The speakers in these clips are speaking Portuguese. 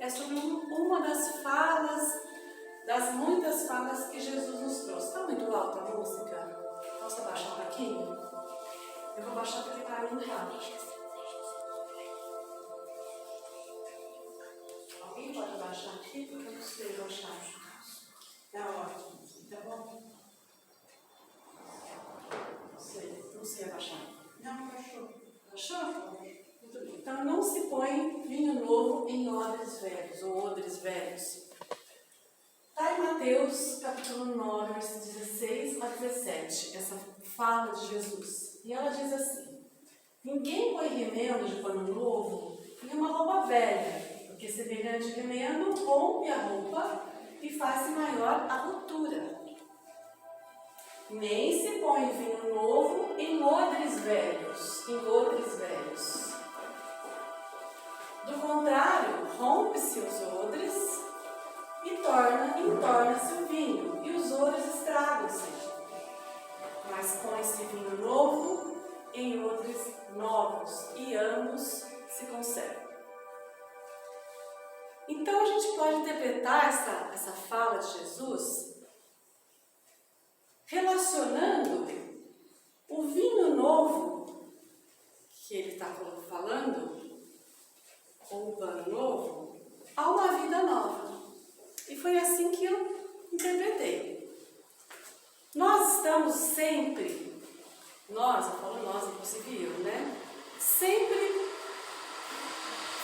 é sobre uma das falas, das muitas falas que Jesus nos trouxe. Está muito alta a música? Posso abaixar um pouquinho? Eu vou baixar porque está muito alto. Alguém pode abaixar aqui? Porque eu não sei baixar. Tá ótimo, tá bom? Não sei abaixar. Não, baixou. Baixou? Muito bem. Então não se põe vinho novo em odres velhos ou odres velhos. Está em Mateus capítulo 9, versículos 16 a 17, essa fala de Jesus. E ela diz assim: ninguém põe remendo de pano novo em uma roupa velha, porque semelhante remendo rompe a roupa e faz-se maior a ruptura. Nem se põe vinho novo em odres velhos, Do contrário, rompe-se os odres e entorna-se o vinho, e os odres estragam-se. Mas põe-se vinho novo em odres novos, e ambos se conservam. Então a gente pode interpretar essa fala de Jesus relacionando o vinho novo que ele está falando, ou o pano novo, a uma vida nova. E foi assim que eu interpretei. Nós estamos sempre, eu falo nós, inclusive eu, né? Sempre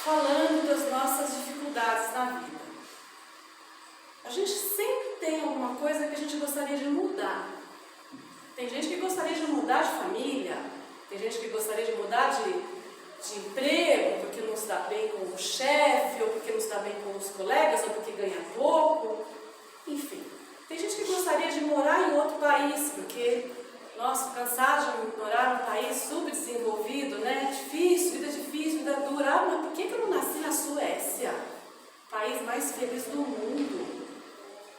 falando das nossas dificuldades na vida. A gente sempre tem alguma coisa que a gente gostaria de mudar. Tem gente que gostaria de mudar de família, tem gente que gostaria de mudar de emprego, porque não se dá bem com o chefe, ou porque não se dá bem com os colegas, ou porque ganha pouco. Enfim, tem gente que gostaria de morar em outro país, porque, nossa, cansado de morar num país subdesenvolvido, né? Difícil, vida dura. Ah, mas por que eu não nasci na Suécia? País mais feliz do mundo.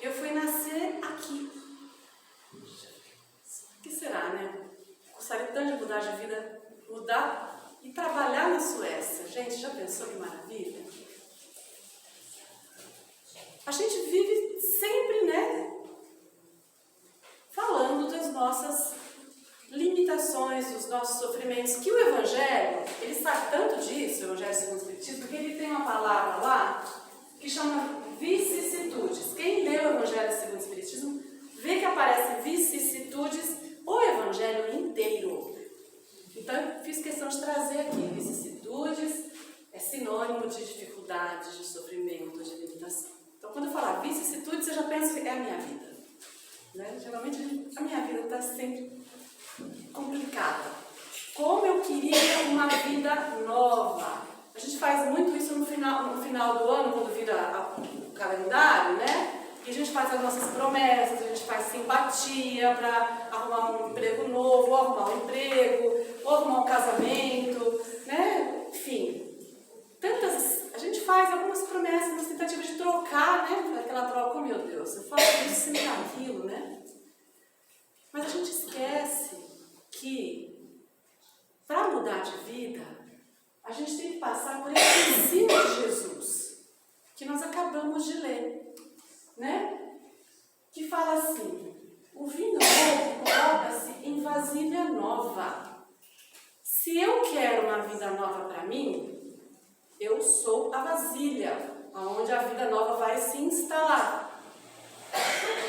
Eu fui nascer aqui. O que será, né? Gostaria tanto de mudar de vida, mudar e trabalhar na Suécia. Gente, já pensou que maravilha? A gente vive sempre, né? Falando das nossas limitações, dos nossos sofrimentos, que o Evangelho, ele sabe tanto disso, o Evangelho segundo o Espiritismo, porque ele tem uma palavra lá que chama vicissitudes. Quem lê o Evangelho segundo o Espiritismo vê que aparecem vicissitudes o Evangelho inteiro. Então eu fiz questão de trazer aqui vicissitudes, é sinônimo de dificuldade, de sofrimento, de limitação. Então quando eu falar vicissitudes, você já pensa que é a minha vida. Né? Geralmente a minha vida está sempre complicada. Como eu queria uma vida nova. A gente faz muito isso no final do ano, quando vira o calendário, né? E a gente faz as nossas promessas, a gente faz simpatia para arrumar um emprego novo, ou arrumar um emprego, ou arrumar um casamento, né? Enfim, a gente faz algumas promessas, uma tentativa de trocar, né? Aquela troca, oh meu Deus, eu faço isso sem aquilo, né? Mas a gente esquece que para mudar de vida, a gente tem que passar por esse ensino de Jesus, que nós acabamos de ler, né? Que fala assim: o vinho novo coloca-se em vasilha nova. Se eu quero uma vida nova para mim, eu sou a vasilha, onde a vida nova vai se instalar.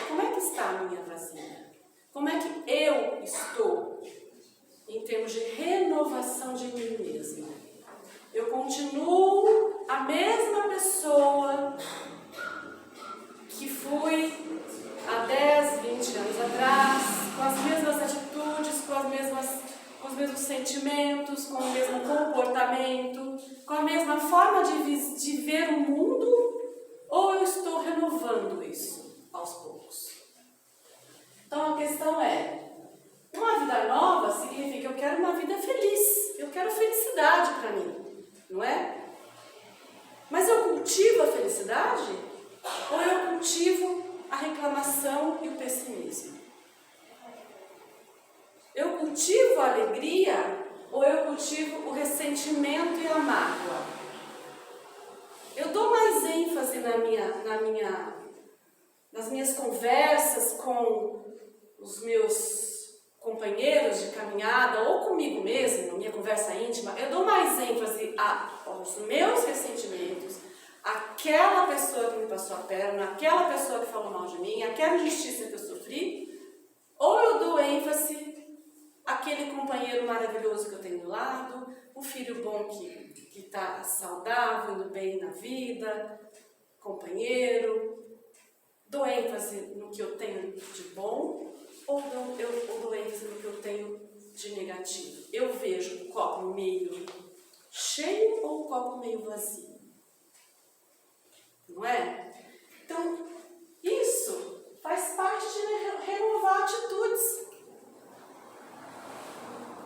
Como é que está a minha vasilha? Como é que eu estou em termos de renovação de mim mesma? Eu continuo a mesma pessoa que fui há 10, 20 anos atrás, com as mesmas atitudes, com os mesmos sentimentos, com o mesmo comportamento, com a mesma forma de ver o mundo, ou eu estou renovando isso aos poucos? Então a questão é, uma vida nova significa que eu quero uma vida feliz, eu quero felicidade para mim, não é? Mas eu cultivo a felicidade ou eu cultivo a reclamação e o pessimismo? Eu cultivo a alegria ou eu cultivo o ressentimento e a mágoa? Eu dou mais ênfase ênfase nas minhas conversas com os meus companheiros de caminhada ou comigo mesmo, na minha conversa íntima, eu dou mais ênfase aos meus ressentimentos, àquela pessoa que me passou a perna, àquela pessoa que falou mal de mim, àquela injustiça que eu sofri, ou eu dou ênfase àquele companheiro maravilhoso que eu tenho do lado, o filho bom que está saudável, indo bem na vida, companheiro. Dou ênfase no que eu tenho de bom ou dou ênfase no que eu tenho de negativo? Eu vejo o copo meio cheio ou o copo meio vazio? Não é? Então, isso faz parte de renovar atitudes.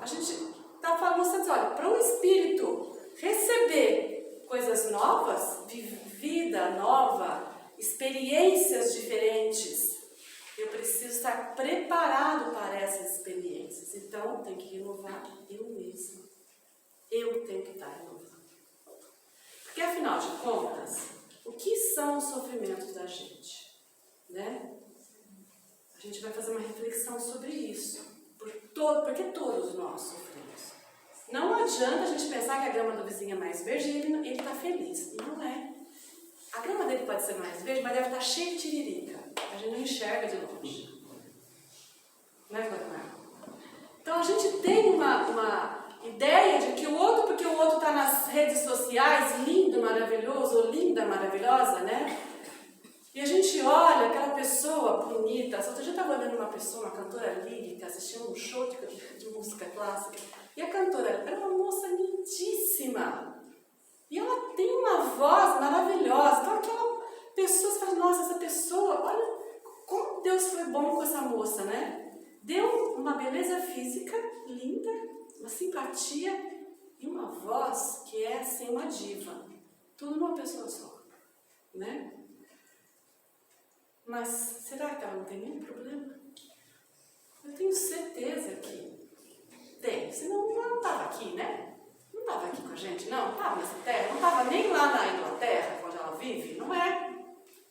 A gente está falando assim, olha, para o espírito receber coisas novas, vida nova, experiências diferentes, eu preciso estar preparado para essas experiências. Então, tem que renovar eu mesma. Eu tenho que estar renovando. Porque, afinal de contas, o que são os sofrimentos da gente? Né? A gente vai fazer uma reflexão sobre isso. Porque todos nós sofremos. Não adianta a gente pensar que a grama do vizinho é mais verde e ele está feliz. Não é. A grama dele pode ser mais verde, mas deve estar cheia de tiririca. A gente não enxerga de longe. Não é, Guaraná? Então a gente tem uma ideia de que o outro, porque o outro está nas redes sociais, lindo, maravilhoso, ou linda, maravilhosa, né? E a gente olha aquela pessoa bonita. Outro dia eu estava olhando uma pessoa, uma cantora lírica, assistindo um show de música clássica. E a cantora era uma moça lindíssima. E ela tem uma voz maravilhosa. Então aquela pessoa, você fala, nossa, essa pessoa, olha como Deus foi bom com essa moça, né? Deu uma beleza física linda, uma simpatia e uma voz que é assim uma diva. Tudo numa pessoa só, né? Mas será que ela não tem nenhum problema? Eu tenho certeza que tem. Senão ela não estava aqui, né? Não estava aqui com a gente, não. Não estava nessa terra. Não estava nem lá na Inglaterra, onde ela vive. Não é.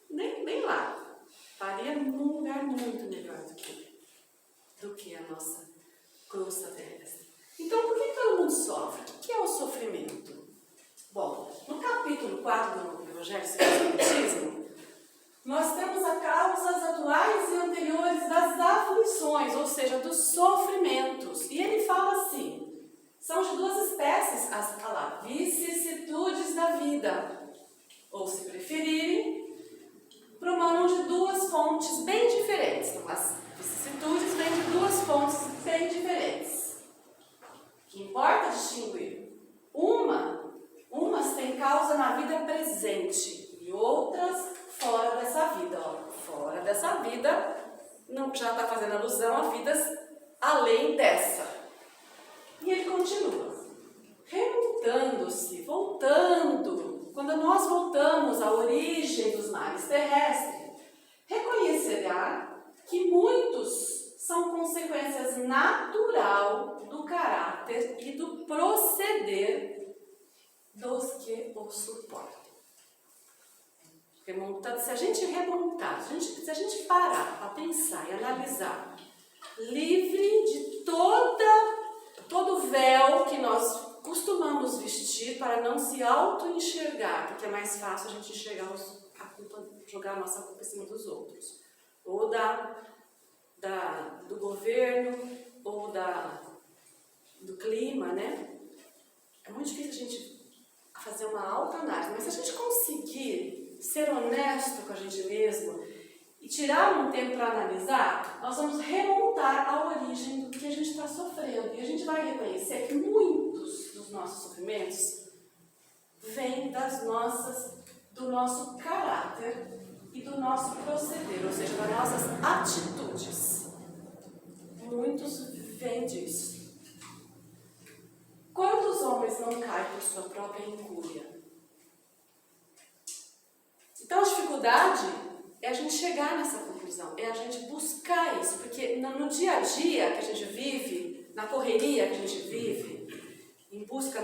Nem lá. Estaria num lugar muito melhor do que a nossa crosta terrestre. Então, por que todo mundo sofre? O que é o sofrimento? Bom, no capítulo 4 do Evangelho segundo o Espiritismo, nós temos as causas atuais e anteriores das aflições, ou seja, dos sofrimentos. E ele fala assim, são de duas espécies, as vicissitudes da vida. Ou, se preferirem, promanam de duas fontes bem diferentes. Então, as vicissitudes vêm de duas fontes bem diferentes. O que importa distinguir? Umas têm causa na vida presente e outras fora dessa vida. Fora dessa vida, não, já está fazendo alusão a vidas além dessa. E ele continua, remontando-se, voltando. Quando nós voltamos à origem dos males terrestres, reconhecerá que muitos são consequências natural do caráter e do proceder dos que o suportam. Remontando, se a gente remontar, se a gente parar para pensar e analisar, livre de todo véu que nós costumamos vestir para não se auto-enxergar, porque é mais fácil a gente enxergar jogar a nossa culpa em cima dos outros, ou do governo, ou do clima, né? É muito difícil a gente fazer uma autoanálise, mas se a gente conseguir ser honesto com a gente mesmo e tirar um tempo para analisar, nós vamos remontar à origem do que a gente está sofrendo. E a gente vai reconhecer que muitos dos nossos sofrimentos vêm do nosso caráter e do nosso proceder, ou seja, das nossas atitudes. Muitos vêm disso. Quantos homens não caem por sua própria incúria? Então a dificuldade é a gente chegar nessa conclusão, é a gente buscar isso, porque no dia a dia que a gente vive, na correria que a gente vive, em busca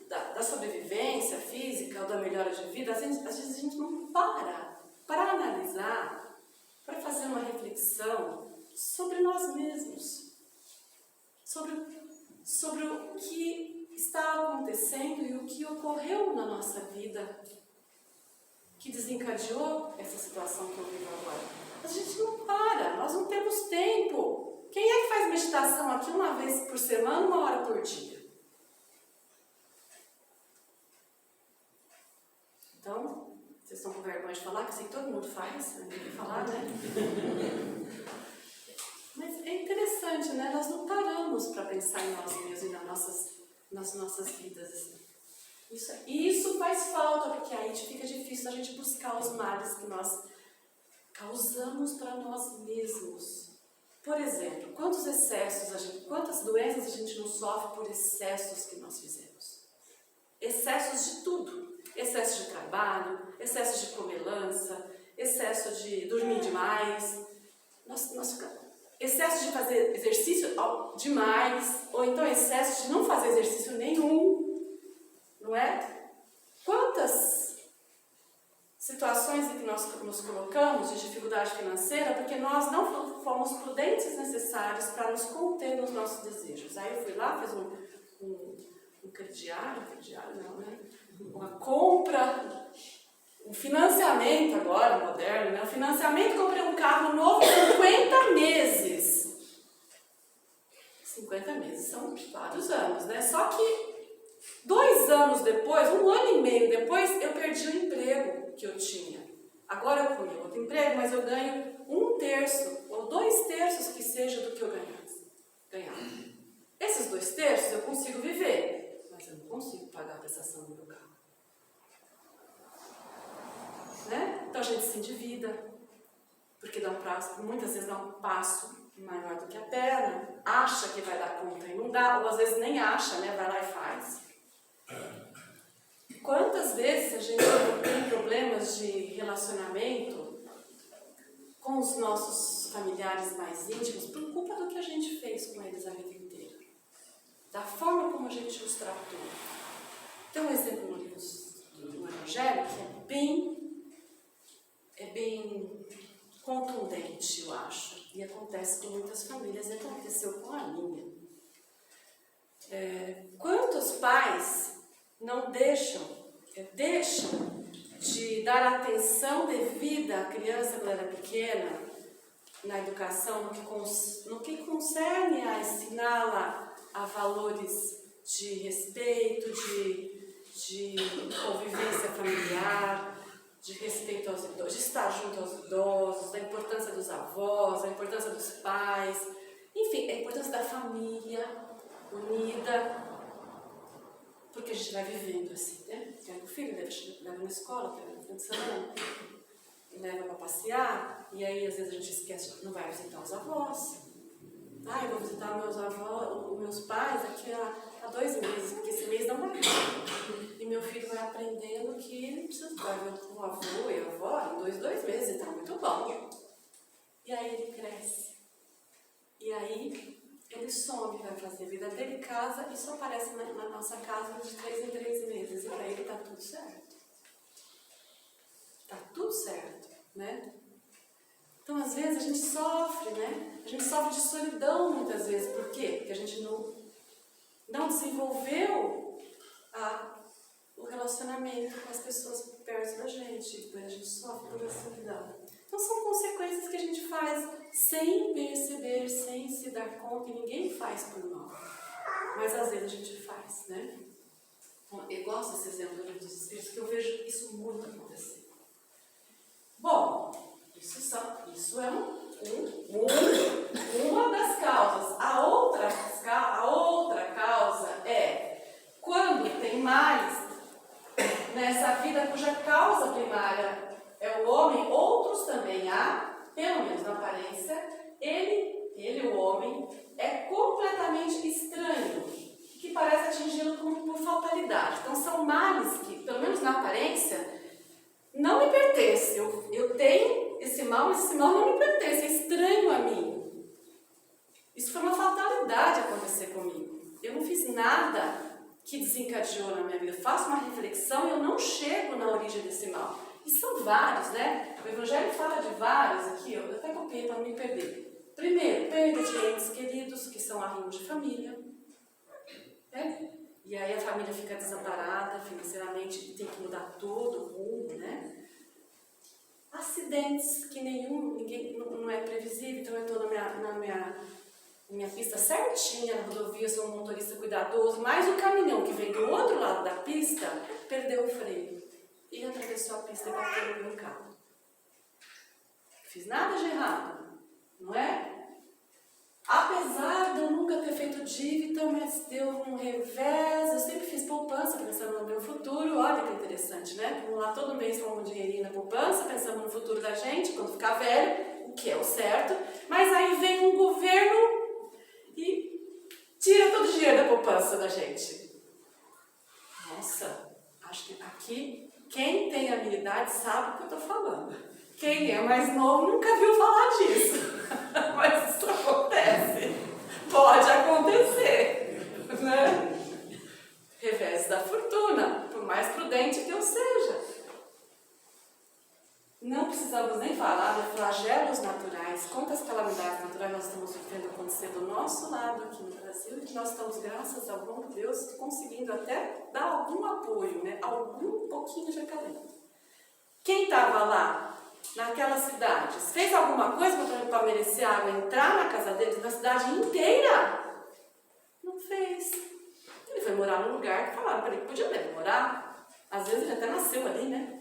da sobrevivência física ou da melhora de vida, às vezes a gente não para analisar, para fazer uma reflexão sobre nós mesmos, sobre o que está acontecendo e o que ocorreu na nossa vida, que desencadeou essa situação que eu vivo agora. A gente não para, nós não temos tempo. Quem é que faz meditação aqui uma vez por semana, 1 hora por dia? Então, vocês estão com vergonha de falar, que eu sei que todo mundo faz, não tem que falar, né? Mas é interessante, né? Nós não paramos para pensar em nós mesmos e nas nossas vidas. Isso faz falta, porque aí fica difícil a gente buscar os males que nós causamos para nós mesmos. Por exemplo, quantas doenças a gente não sofre por excessos que nós fizemos? Excessos de tudo. Excesso de trabalho, excesso de comelança, excesso de dormir demais, excesso de fazer exercício demais, ou então excesso de não fazer exercício nenhum, não é? Quantas situações em que nós nos colocamos de dificuldade financeira porque nós não fomos prudentes necessários para nos conter nos nossos desejos. Aí eu fui lá, fiz um crediário não, né? Uma compra, um financiamento agora, moderno, né? Um financiamento, comprei um carro novo, 50 meses. 50 meses são vários anos, né? Só que 2 anos depois, 1 ano e meio depois, eu perdi o emprego que eu tinha. Agora eu fui outro emprego, mas eu ganho 1/3 ou 2/3 que seja do que eu ganhava. Esses 2/3 eu consigo viver, mas eu não consigo pagar a prestação do meu carro. Né? Então a gente se endivida, porque muitas vezes dá um passo maior do que a perna, acha que vai dar conta e não dá, ou às vezes nem acha, né? Vai lá e faz. Quantas vezes a gente tem problemas de relacionamento com os nossos familiares mais íntimos por culpa do que a gente fez com eles a vida inteira, da forma como a gente os tratou. Tem um exemplo no livro do Evangelho que é bem contundente, eu acho, e acontece com muitas famílias, e aconteceu com a minha. Quantos pais não deixam de dar atenção devida à criança quando era pequena, na educação, no que concerne a ensiná-la a valores de respeito, de convivência familiar, de respeito aos idosos, de estar junto aos idosos, da importância dos avós, da importância dos pais, enfim, a importância da família unida, porque a gente vai vivendo assim, né? O filho leva na escola, pega no fim de semana, leva para passear, e aí às vezes a gente esquece, não vai visitar os avós. Eu vou visitar os meus pais aqui há 2 meses, porque esse mês não vai vir. E meu filho vai aprendendo que ele precisa ver o avô e a avó em 2 meses, e tá muito bom. E aí ele cresce. E aí ele some, vai fazer a vida dele em casa e só aparece na nossa casa de 3 em 3 meses. E para ele tá tudo certo. Tá tudo certo, né? Então, às vezes, a gente sofre, né? A gente sofre de solidão muitas vezes. Por quê? Porque a gente não desenvolveu o relacionamento com as pessoas perto da gente. Depois a gente sofre por essa solidão. Então, são consequências que a gente faz sem perceber, sem se dar conta, e ninguém faz por nós. Mas, às vezes, a gente faz, né? Então, eu gosto desse exemplo do Livro dos Espíritos, porque eu vejo isso muito acontecer. Bom, isso é uma das causas. A outra causa é quando tem males nessa vida cuja causa primária é o homem, outros também há, pelo menos na aparência, ele o homem, é completamente estranho, que parece atingi-lo por fatalidade. Então são males que, pelo menos na aparência, não me pertencem. Eu tenho esse mal, mas esse mal não me pertence, é estranho a mim. Isso foi uma fatalidade acontecer comigo. Eu não fiz nada que desencadeou na minha vida? Eu faço uma reflexão e eu não chego na origem desse mal. E são vários, né? O Evangelho fala de vários aqui, eu até copiei para não me perder. Primeiro, perda de entes queridos, que são arrimos de família. Né? E aí a família fica desamparada financeiramente, tem que mudar todo o rumo, né? Acidentes, que ninguém não é previsível, então eu estou na minha pista certinha na rodovia, sou um motorista cuidadoso, mas o caminhão que vem do outro lado da pista perdeu o freio e atravessou a pista e bateu no meu carro. Fiz nada de errado, não é? Apesar de eu nunca ter feito dívida, mas deu um revés, eu sempre fiz poupança pensando no meu futuro. Olha que interessante, né? Vamos lá todo mês com um dinheirinho na poupança, pensando no futuro da gente, quando ficar velho, o que é o certo. Mas aí vem um governo e tira todo o dinheiro da poupança da gente. Nossa, acho que aqui, quem tem a minha idade sabe o que eu estou falando. Quem é mais novo nunca viu falar disso. Mas isso acontece. Pode acontecer. Né? Revés da fortuna, por mais prudente que eu seja. Não precisamos nem falar de flagelos naturais. Quantas calamidades naturais nós estamos vivendo acontecer do nosso lado aqui no Brasil, e que nós estamos, graças ao bom Deus, conseguindo até dar algum apoio, né? Algum pouquinho de acalento. Quem estava lá, naquela cidade, fez alguma coisa para merecer a água entrar na casa dele, na cidade inteira? Não fez. Ele foi morar num lugar que falaram para ele que podia mesmo morar. Às vezes ele até nasceu ali, né?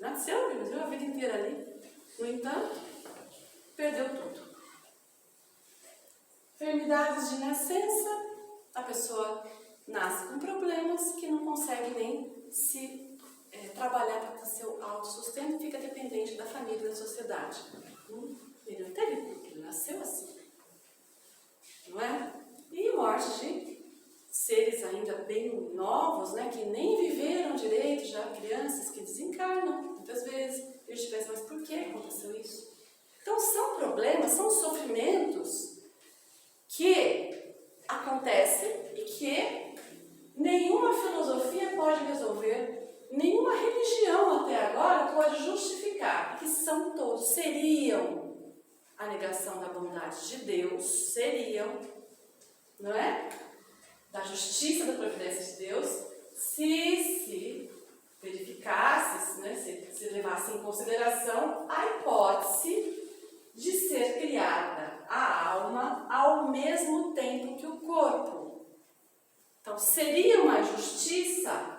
Nasceu, viveu a vida inteira ali. No entanto, perdeu tudo. Enfermidades de nascença, a pessoa nasce com problemas que não consegue nem se trabalhar para ter seu autossustento e fica dependente da família e da sociedade. Ele não teve, porque ele nasceu assim. Não é? E morte de seres ainda bem novos, né, que nem viveram direito, já crianças que desencarnam, muitas vezes. E a gente pensa, mas por que aconteceu isso? Então são problemas, são sofrimentos que acontecem e que nenhuma filosofia pode resolver. Nenhuma religião até agora pode justificar, que são todos, seriam a negação da bondade de Deus, seriam, não é? Da justiça, da providência de Deus, se verificasse, né, se levasse em consideração a hipótese de ser criada a alma ao mesmo tempo que o corpo. Então, seria uma justiça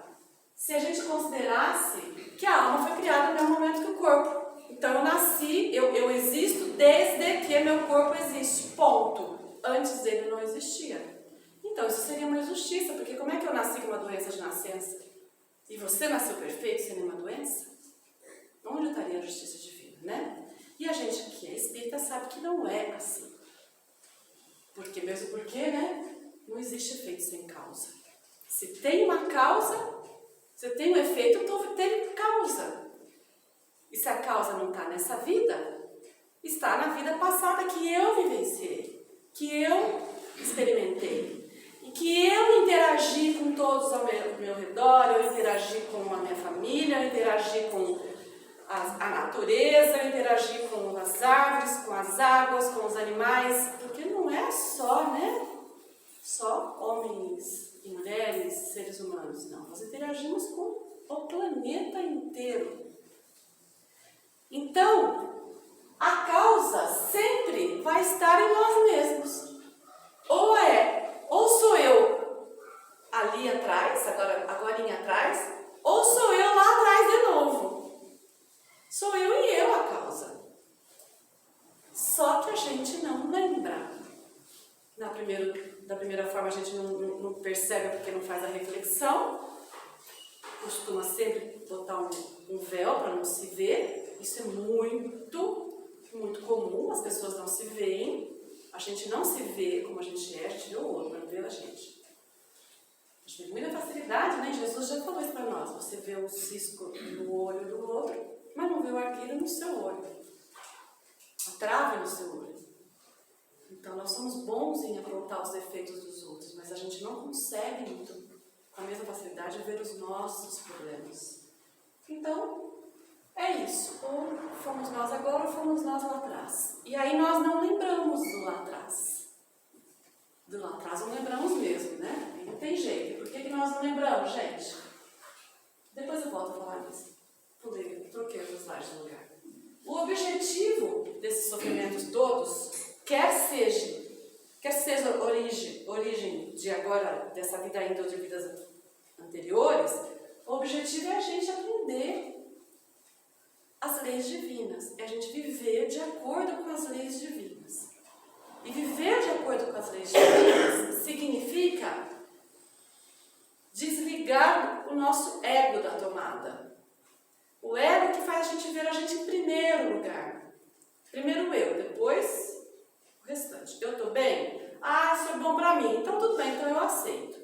se a gente considerasse que a alma foi criada no mesmo momento que o corpo. Então eu nasci, eu existo desde que meu corpo existe, ponto. Antes dele não existia. Então isso seria uma injustiça, porque como é que eu nasci com uma doença de nascença? E você nasceu perfeito sem nenhuma doença? Onde estaria a justiça divina, né? E a gente que é espírita sabe que não é assim. Porque mesmo porque, né? Não existe efeito sem causa. Se tem uma causa, você tem um efeito, teve causa. E se a causa não está nessa vida, está na vida passada que eu vivenciei, que eu experimentei. E que eu interagi com todos ao meu redor, eu interagi com a minha família, eu interagi com a natureza, eu interagi com as árvores, com as águas, com os animais. Porque não é só, né? Só homens e mulheres, seres humanos, não. Nós interagimos com o planeta inteiro. Então, a causa sempre vai estar em nós mesmos. Ou sou eu ali atrás, agora atrás, ou sou eu lá atrás de novo. Sou eu e eu a causa. Só que a gente não lembra. Da primeira forma a gente não percebe porque não faz a reflexão. Costuma sempre botar um véu para não se ver. Isso é muito, muito comum. As pessoas não se veem. A gente não se vê como a gente é. A gente vê o outro, mas não vê a gente. A gente tem muita facilidade, né? Jesus já falou isso para nós. Você vê o cisco no olho do outro, mas não vê o arqueiro no seu olho. A trave no seu olho. Então, nós somos bons em apontar os defeitos dos outros, mas a gente não consegue muito com a mesma facilidade de ver os nossos problemas. Então, é isso. Ou fomos nós agora ou fomos nós lá atrás. E aí nós não lembramos do lá atrás. Do lá atrás não lembramos mesmo, né? Aí não tem jeito. Por que nós não lembramos, gente? Depois eu volto a falar disso. Troquei os slides de lugar. O objetivo desses sofrimentos todos, quer seja origem de agora, dessa vida ainda ou de vidas anteriores, o objetivo é a gente aprender as leis divinas, é a gente viver de acordo com as leis divinas. E viver de acordo com as leis divinas significa desligar o nosso ego da tomada. O ego que faz a gente ver a gente em primeiro lugar. Primeiro eu, depois o restante. Eu estou bem? Ah, isso é bom para mim. Então tudo bem, então eu aceito.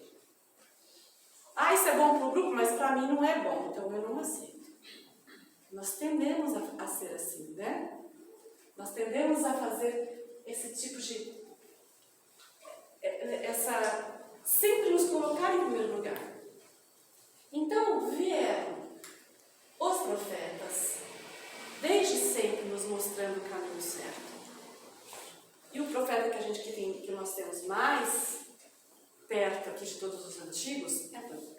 Ah, isso é bom para o grupo, mas para mim não é bom, então eu não aceito. Nós tendemos a ser assim, né? Nós tendemos a fazer esse tipo de... sempre nos colocar em primeiro lugar. Então vieram os profetas, desde sempre nos mostrando o caminho certo. E o profeta que nós temos mais perto aqui de todos os antigos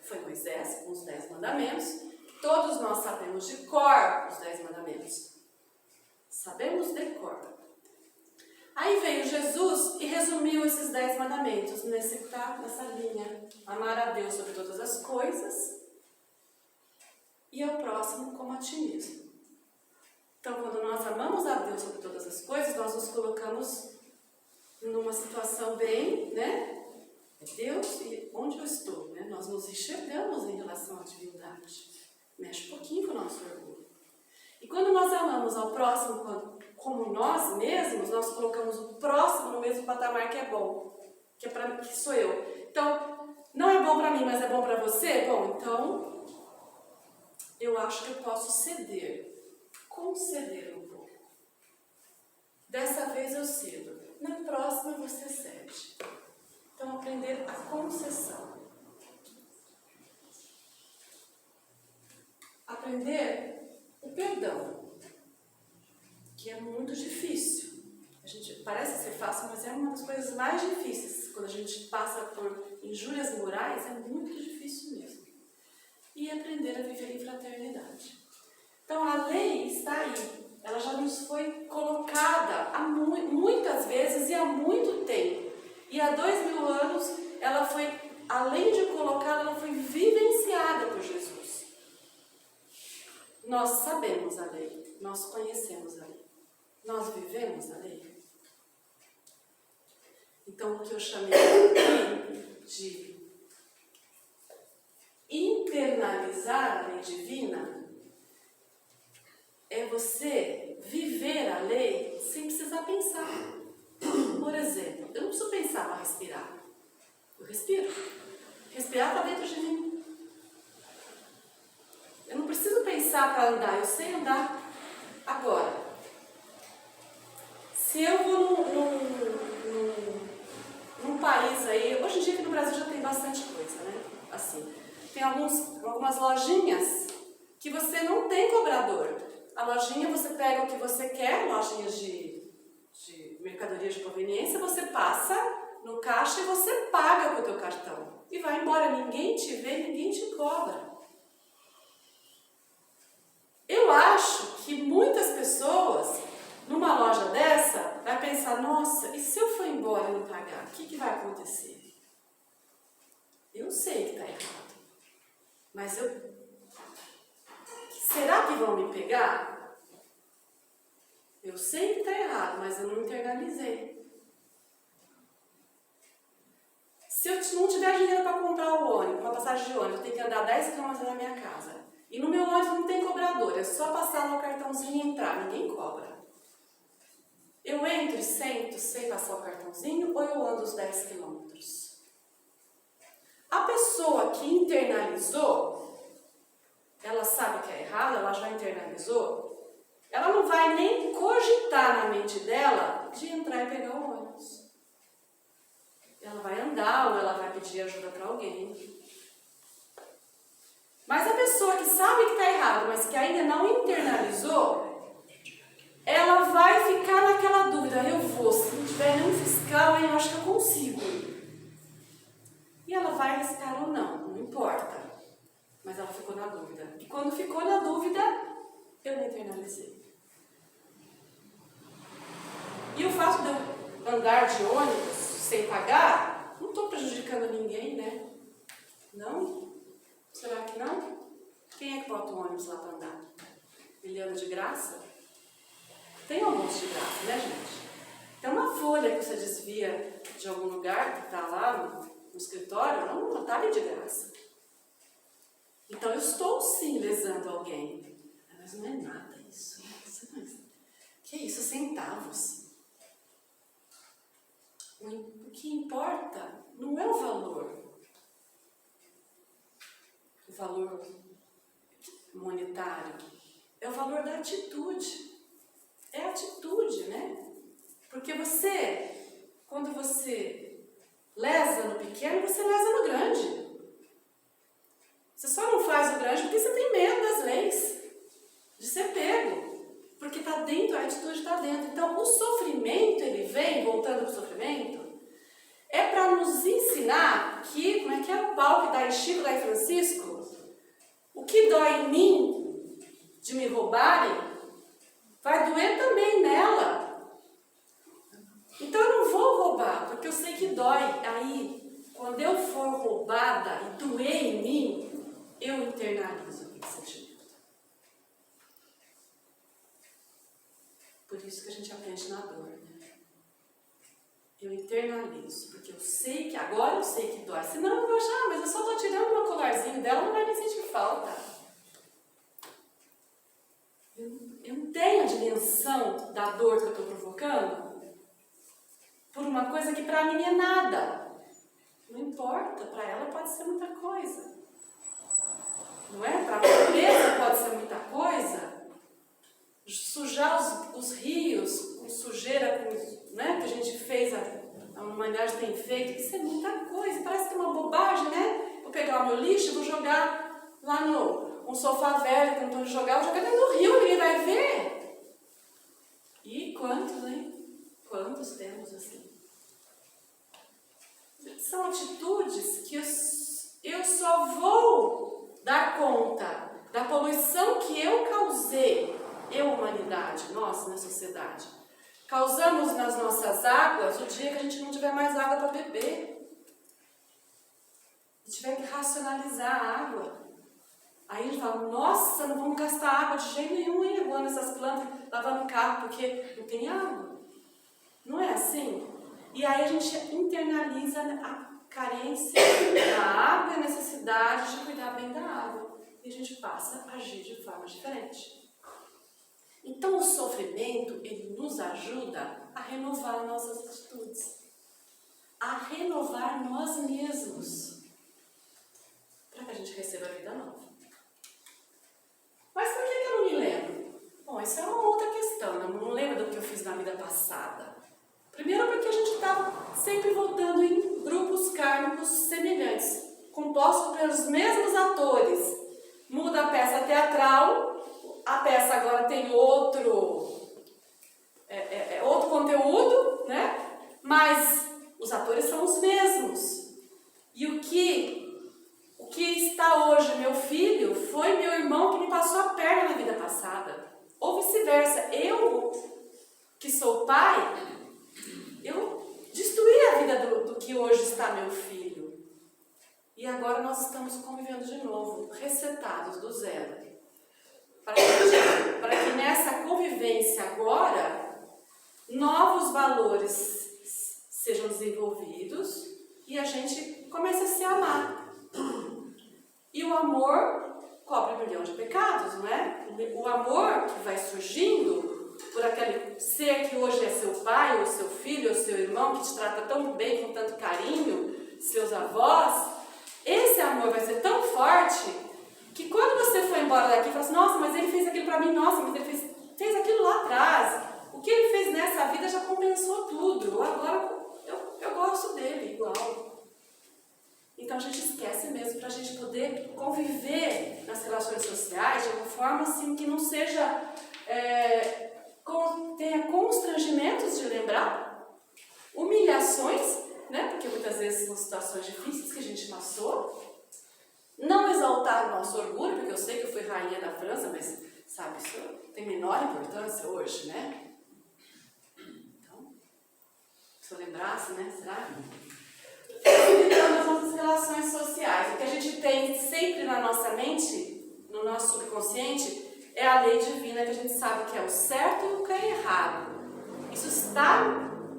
foi Moisés, com os 10 mandamentos. Todos nós sabemos de cor os 10 mandamentos. Sabemos de cor. Aí veio Jesus e resumiu esses 10 mandamentos nessa linha. Amar a Deus sobre todas as coisas e ao próximo como a ti mesmo. Então, quando nós amamos a Deus sobre todas as coisas, nós nos colocamos numa situação bem, né? É Deus e onde eu estou, né? Nós nos enxergamos em relação à divindade. Mexe um pouquinho com o nosso orgulho. E quando nós amamos ao próximo como nós mesmos, nós colocamos o próximo no mesmo patamar que é bom, que sou eu. Então, não é bom para mim, mas é bom para você? Bom, então, eu acho que eu posso conceder um pouco. Dessa vez eu cedo. Na próxima você cede. Então, aprender a concessão. Aprender o perdão, que é muito difícil. Parece ser fácil, mas é uma das coisas mais difíceis. Quando a gente passa por injúrias morais, é muito difícil mesmo. E aprender a viver em fraternidade. Então, a lei está aí. Ela já nos foi colocada muitas vezes e há muito tempo. E há 2000 anos, ela foi, além de colocada, ela foi vivenciada por Jesus. Nós sabemos a lei, nós conhecemos a lei, nós vivemos a lei. Então, o que eu chamei aqui de internalizar a lei divina é você viver a lei sem precisar pensar. Por exemplo, eu não preciso pensar para respirar. Eu respiro. Respirar está dentro de mim. Eu não preciso pensar para andar, eu sei andar. Agora, se eu vou num país aí, hoje em dia aqui no Brasil já tem bastante coisa, né? Assim, tem algumas lojinhas que você não tem cobrador. A lojinha você pega o que você quer, lojinhas de mercadoria de conveniência, você passa no caixa e você paga com o teu cartão. E vai embora, ninguém te vê, ninguém te cobra. Eu acho que muitas pessoas, numa loja dessa, vai pensar, nossa, e se eu for embora e não pagar, o que vai acontecer? Eu sei que está errado, mas será que vão me pegar? Eu sei que está errado, mas eu não internalizei. Se eu não tiver dinheiro para comprar o ônibus, para passagem de ônibus, eu tenho que andar 10 km da minha casa. E no meu ônibus não tem cobrador, é só passar no cartãozinho e entrar, ninguém cobra. Eu entro e sento sem passar o cartãozinho ou eu ando os 10 quilômetros? A pessoa que internalizou, ela sabe que é errado, ela já internalizou, ela não vai nem cogitar na mente dela de entrar e pegar o ônibus. Ela vai andar ou ela vai pedir ajuda para alguém. pessoa que sabe que está errado, mas que ainda não internalizou, ela vai ficar naquela dúvida, eu vou, se não tiver nenhum fiscal, eu acho que eu consigo. E ela vai arriscar ou não, não importa. Mas ela ficou na dúvida. E quando ficou na dúvida, eu não internalizei. E o fato de eu andar de ônibus sem pagar, não estou prejudicando ninguém, né? Não? Será que não? Quem é que bota o ônibus lá para andar? Ele anda de graça? Tem almoço de graça, né, gente? Tem uma folha que você desvia de algum lugar que está lá no escritório, não está ali de graça. Então eu estou sim lesando alguém. Mas não é nada isso. Que é isso? Centavos. O que importa não é o valor monetário, é o valor da atitude. É a atitude, né? Porque quando você lesa no pequeno, você lesa no grande. Você só não faz o grande porque você tem medo das leis, de ser pego. Porque está dentro, a atitude está dentro. Então, o sofrimento, ele vem, voltando para o sofrimento, é para nos ensinar que, como é que é o pau que dá em Chico, dá em Francisco? O que dói em mim, de me roubarem, vai doer também nela. Então, eu não vou roubar, porque eu sei que dói. Aí, quando eu for roubada e doer em mim, eu internalizo aquele sentimento. Por isso que a gente aprende na dor, né? Eu internalizo, porque eu sei que, agora eu sei que dói. Senão eu vou achar, mas eu só estou tirando meu colarzinho dela, não vai nem sentir falta. Eu não tenho a dimensão da dor que eu estou provocando por uma coisa que para mim é nada. Não importa, para ela pode ser muita coisa. Não é? Para a natureza pode ser muita coisa. Sujar os rios com sujeira, né, que a gente fez, a humanidade tem feito, isso é muita coisa. Parece que é uma bobagem, né? Vou pegar o meu lixo e vou jogar lá um sofá velho que eu não estou de jogar, vou jogar dentro do rio, ninguém vai ver. E quantos, hein? Quantos temos assim? São atitudes que eu só vou dar conta da poluição que eu causei, eu, humanidade, nós, na sociedade. Causamos nas nossas águas o dia que a gente não tiver mais água para beber. E tiver que racionalizar a água. Aí a gente fala, nossa, não vamos gastar água de jeito nenhum irrigando essas plantas, lavando o carro, porque não tem água. Não é assim? E aí a gente internaliza a carência da água e a necessidade de cuidar bem da água. E a gente passa a agir de forma diferente. Então o sofrimento, ele nos ajuda a renovar nossas atitudes. A renovar nós mesmos. Para que a gente receba a vida nova. Mas por que eu não me lembro? Bom, isso é uma outra questão. Eu não lembro do que eu fiz na vida passada. Primeiro porque a gente está sempre voltando em grupos kármicos semelhantes, compostos pelos mesmos atores. Muda a peça teatral, a peça agora tem outro conteúdo, né? Mas os atores são os mesmos. E o que está hoje meu filho foi meu irmão que me passou a perna na vida passada. Ou vice-versa. Eu, que sou pai, eu destruí a vida do que hoje está meu filho. E agora nós estamos convivendo de novo, resetados do zero. Para que nessa convivência agora, novos valores sejam desenvolvidos e a gente comece a se amar. E o amor cobre 1 milhão de pecados, não é? O amor que vai surgindo por aquele ser que hoje é seu pai, ou seu filho, ou seu irmão, que te trata tão bem, com tanto carinho, seus avós, esse amor vai ser tão forte que quando você for embora daqui e fala assim, nossa, mas ele fez aquilo para mim, nossa, mas ele fez aquilo lá atrás, o que ele fez nessa vida já compensou tudo, agora eu gosto dele igual. Então a gente esquece mesmo para a gente poder poder conviver nas relações sociais de uma forma assim que não seja, tenha constrangimentos de lembrar, humilhações, né? Porque muitas vezes são situações difíceis que a gente passou. Não exaltar o nosso orgulho, porque eu sei que eu fui rainha da França, mas, sabe, isso tem menor importância hoje, né? Então, se eu lembrasse, né? Será? Limitando as nossas relações sociais. O que a gente tem sempre na nossa mente, no nosso subconsciente, é a lei divina, que a gente sabe que é o certo e o que é errado. Isso está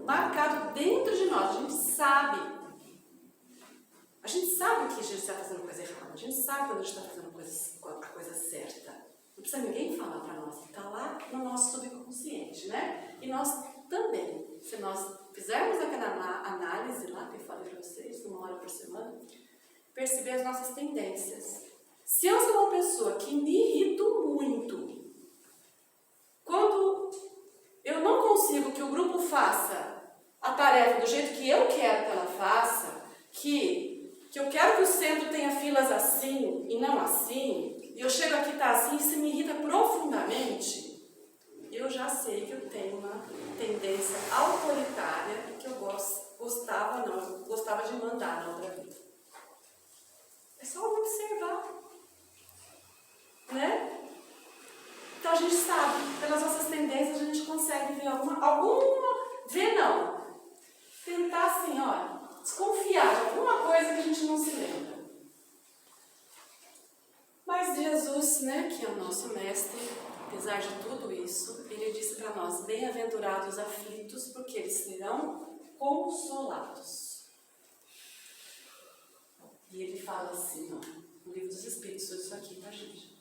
marcado dentro de nós, a gente sabe. A gente sabe que a gente está fazendo coisa errada, a gente sabe quando a gente está fazendo a coisa certa. Não precisa ninguém falar para nós, está lá no nosso subconsciente, né? E nós também, se nós fizermos aquela análise lá que eu falei para vocês, 1 hora por semana, perceber as nossas tendências. Se eu sou uma pessoa que me irrito muito, quando eu não consigo que o grupo faça a tarefa do jeito que eu quero que ela faça, que eu quero que o centro tenha filas assim e não assim, e eu chego aqui e está assim, isso me irrita profundamente, eu já sei que eu tenho uma tendência autoritária que eu gostava de mandar na outra vida. É só observar, né? Então a gente sabe, pelas nossas tendências a gente consegue ver tentar assim, olha, desconfiar de alguma coisa que a gente não se lembra. Mas Jesus, né, que é o nosso mestre, apesar de tudo isso, ele disse para nós, bem-aventurados os aflitos, porque eles serão consolados. E ele fala assim, ó, no Livro dos Espíritos, isso aqui, tá, gente?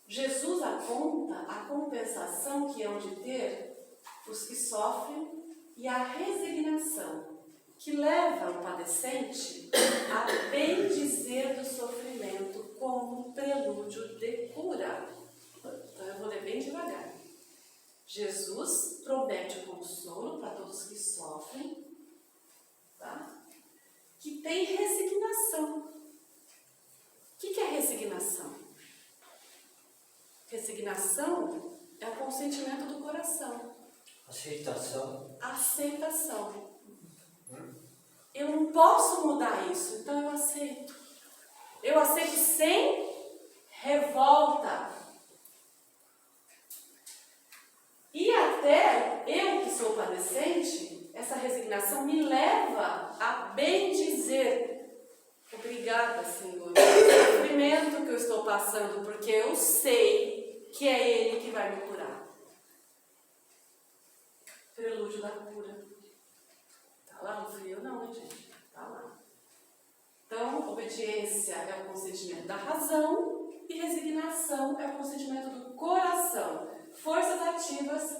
Jesus aponta a compensação que hão de ter os que sofrem e a resignação que leva o padecente a bendizer do sofrimento como prelúdio de cura. Então eu vou ler bem devagar. Jesus promete o consolo para todos que sofrem, tá? Que tem resignação. O que é resignação? Resignação é o consentimento do coração. Aceitação. Aceitação. Eu não posso mudar isso, então eu aceito. Eu aceito sem revolta. E até eu que sou padecente, essa resignação me leva a bendizer. Obrigada, Senhor, pelo sofrimento que eu estou passando, porque eu sei que é Ele que vai me curar. Prelúdio da cura. Tá lá, não fui eu não, hein, gente? Tá lá. Então, obediência é o consentimento da razão e resignação é o consentimento do coração. Forças ativas